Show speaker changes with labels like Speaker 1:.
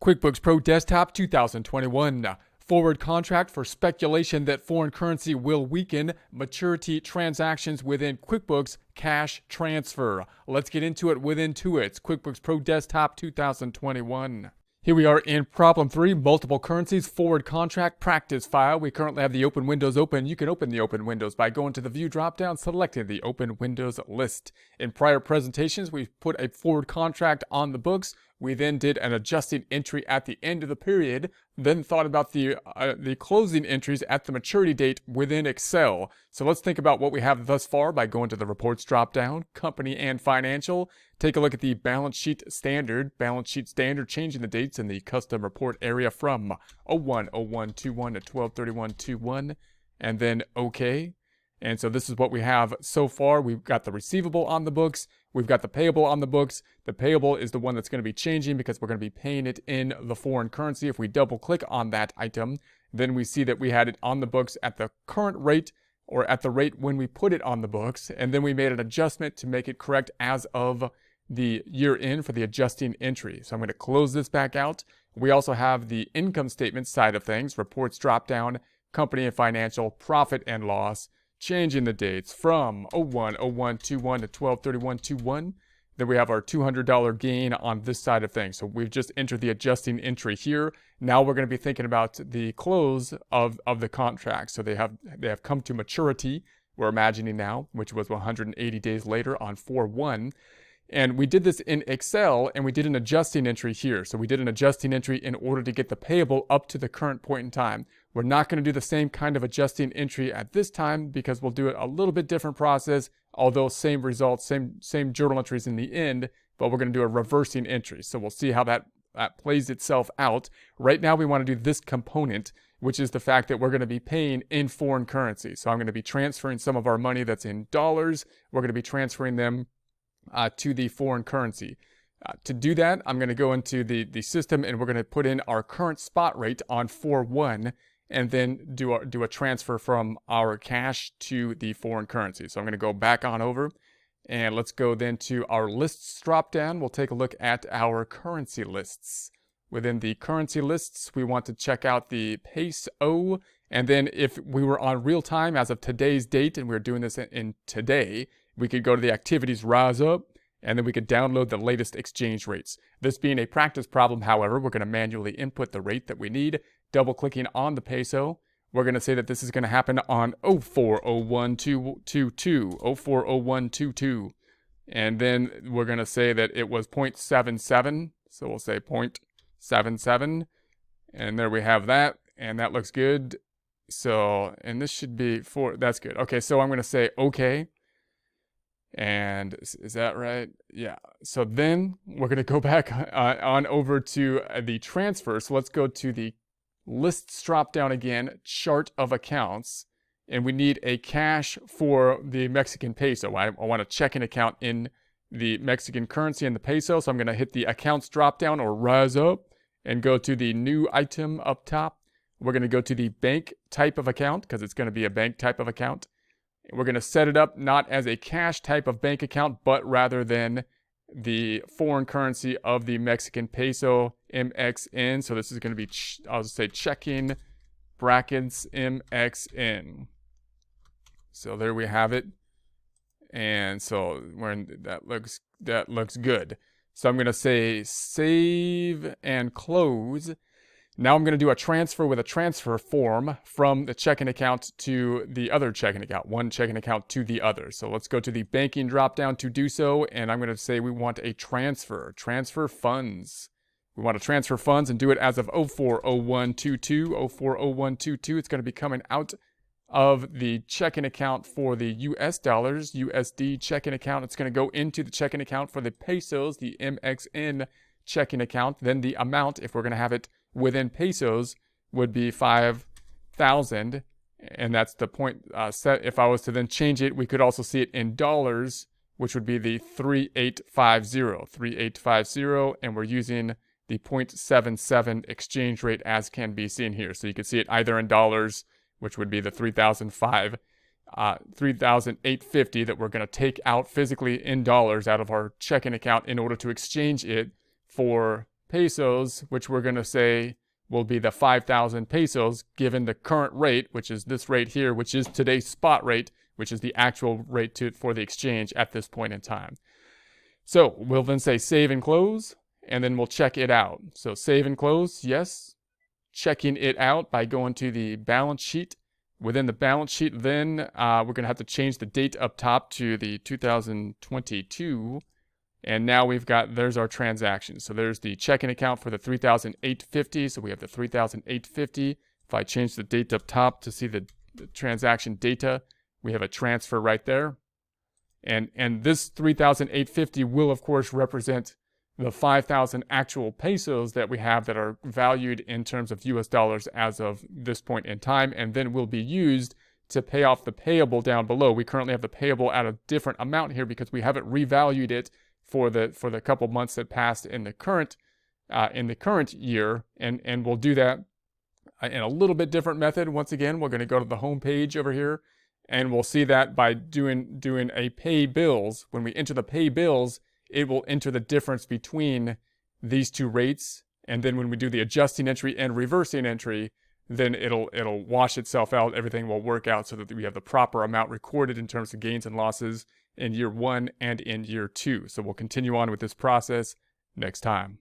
Speaker 1: QuickBooks Pro Desktop 2021. Forward contract for speculation that foreign currency will weaken. Maturity transactions within QuickBooks cash transfer. Let's get into it with Intuit's QuickBooks Pro Desktop 2021. Here we are in problem 3, multiple currencies, forward contract practice file. We currently have the open windows open. You can open the open windows by going to the view dropdown, selecting the open windows list. In prior presentations, we put a forward contract on the books. We then did an adjusting entry at the end of the period, then thought about the closing entries at the maturity date within Excel. So let's think about what we have thus far by going to the reports dropdown, company and financial. Take a look at the balance sheet standard, changing the dates in the custom report area from 01/01/21 to 12/31/21, and then OK. And so this is what we have so far. We've got the receivable on the books. We've got the payable on the books. The payable is the one that's going to be changing because we're going to be paying it in the foreign currency. If we double click on that item, then we see that we had it on the books at the current rate or at the rate when we put it on the books. And then we made an adjustment to make it correct as of the year end for the adjusting entry. So I'm going to close this back out. We also have the income statement side of things, reports drop down, company and financial, profit and loss, changing the dates from 01/01/21 to 12/31/21. Then we have our $200 gain on this side of things. So we've just entered the adjusting entry here. Now we're going to be thinking about the close of the contract. So they have come to maturity, we're imagining now, which was 180 days later on 4/1. And we did this in Excel, and we did an adjusting entry here. So we did an adjusting entry in order to get the payable up to the current point in time. We're not going to do the same kind of adjusting entry at this time because we'll do it a little bit different process, although same results, same journal entries in the end, but we're going to do a reversing entry. So we'll see how that plays itself out. Right now we want to do this component, which is the fact that we're going to be paying in foreign currency. So I'm going to be transferring some of our money that's in dollars. We're going to be transferring them to the foreign currency. To do that, I'm going to go into the system and we're going to put in our current spot rate on 4/1 and then do a transfer from our cash to the foreign currency. So I'm going to go back on over and let's go then to our lists drop down. We'll take a look at our currency lists. Within the currency lists, we want to check out the peso. And then if we were on real time as of today's date and we were doing this in today, we could go to the activities rise up and then we could download the latest exchange rates. This being a practice problem, however, we're going to manually input the rate that we need. Double clicking on the peso, we're going to say that this is going to happen on 04/01/22, 04/01/22. And then we're going to say that it was 0.77. So we'll say 0.77. And there we have that. And that looks good. So, and this should be that's good. Okay, so I'm going to say okay. And is that right? Yeah. So then we're going to go back on over to the transfer. So let's go to the lists drop down again, chart of accounts, and we need a cash for the Mexican peso. I want a checking account in the Mexican currency and the peso. So I'm going to hit the accounts drop down or rise up and go to the new item up top. We're going to go to the bank type of account because it's going to be a bank type of account. We're going to set it up not as a cash type of bank account, but rather than the foreign currency of the Mexican peso, MXN. So this is going to be, I'll just say checking brackets MXN. So there we have it. And so that looks good. So I'm going to say save and close. Now I'm going to do a transfer with a transfer form from the checking account to the other checking account, one checking account to the other. So let's go to the banking dropdown to do so. And I'm going to say we want a transfer funds. We want to transfer funds and do it as of 04/01/22, 04/01/22. It's going to be coming out of the checking account for the US dollars, USD checking account. It's going to go into the checking account for the pesos, the MXN checking account. Then the amount, if we're going to have it within pesos, would be 5,000, and that's the point set. If I was to then change it, we could also see it in dollars, which would be the 3850, and we're using the 0.77 exchange rate as can be seen here. So you can see it either in dollars, which would be the 3,850 that we're going to take out physically in dollars out of our checking account in order to exchange it for pesos, which we're going to say will be the 5,000 pesos given the current rate, which is this rate here, which is today's spot rate, which is the actual rate for the exchange at this point in time. So we'll then say save and close, and then we'll check it out. So save and close, yes. Checking it out by going to the balance sheet. Within the balance sheet, then we're going to have to change the date up top to the 2022. And now there's our transactions. So there's the checking account for the 3,850. So we have the 3,850. If I change the date up top to see the transaction data, we have a transfer right there. And this 3,850 will, of course, represent the 5,000 actual pesos that we have that are valued in terms of US dollars as of this point in time, and then will be used to pay off the payable down below. We currently have the payable at a different amount here because we haven't revalued it for the couple months that passed in the current year, and we'll do that in a little bit different method. Once again, we're going to go to the home page over here, and we'll see that by doing a pay bills. When we enter the pay bills, it will enter the difference between these two rates, and then when we do the adjusting entry and reversing entry, then it'll wash itself out. Everything will work out so that we have the proper amount recorded in terms of gains and losses in year 1 and in year 2. So we'll continue on with this process next time.